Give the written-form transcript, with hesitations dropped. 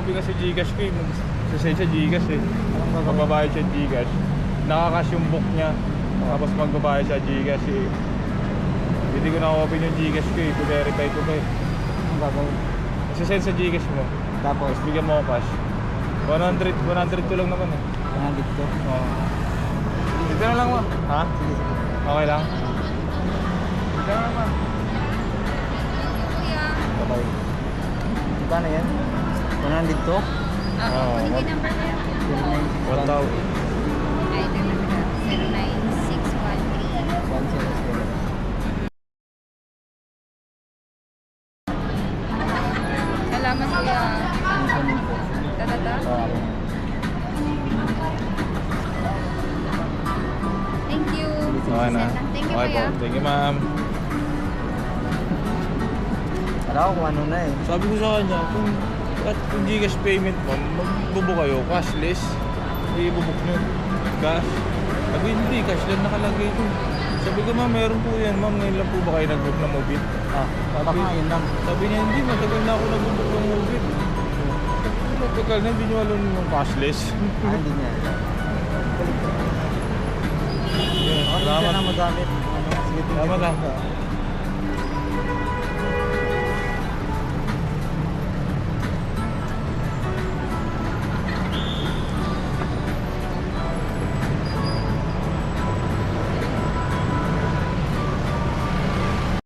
na-open kasi Gcash ko eh. Sasend siya Gcash eh. Anong gagawin? Magbabayad siya Gcash. Nakakash yung book niya. Tapos magbabayad siya Gcash eh. Hindi ko na-open yung Gcash ko eh. I-verify ko ba eh. Anong gagawin? Sasend sa Gcash mo. Tapos, Tapos bigyan mo ako cash. 100 to lang naman eh. 100 to. Oo. Dito na lang mo. Ha? Sige, sige. Okay lang? Dito na lang mo. Kuya. Okay. Magkano yan? 100 to? Oo. Kunin ko yung number niya. 1,000. Ay, ito lang na. 09613. 100. Salamat kuya. Minsan po. Tatata. Okay. Thank you. Okay na. Thank you Okay kuya. po. Thank you ma'am. Wala ko kung ano na eh. Sabi ko sa kanya, kung Gcash payment mo, magbubuk kayo, cashless. Ibubuk nyo, cash. Sabi, hindi, cash lang nakalagay ko. Sabi ko, ma'am, meron po yan. Ma'am, ngayon lang po ba kayo nag-book ng Mobit? Ah, baka yun lang. Sabi niya, hindi, matagal na ako nag-book ng Mobit. Matagal na, hindi nyo alam yung cashless. Hindi niya. Yun, Okay, salamat. na magamit. Ano, sige, tingnan Salamat ko. ah.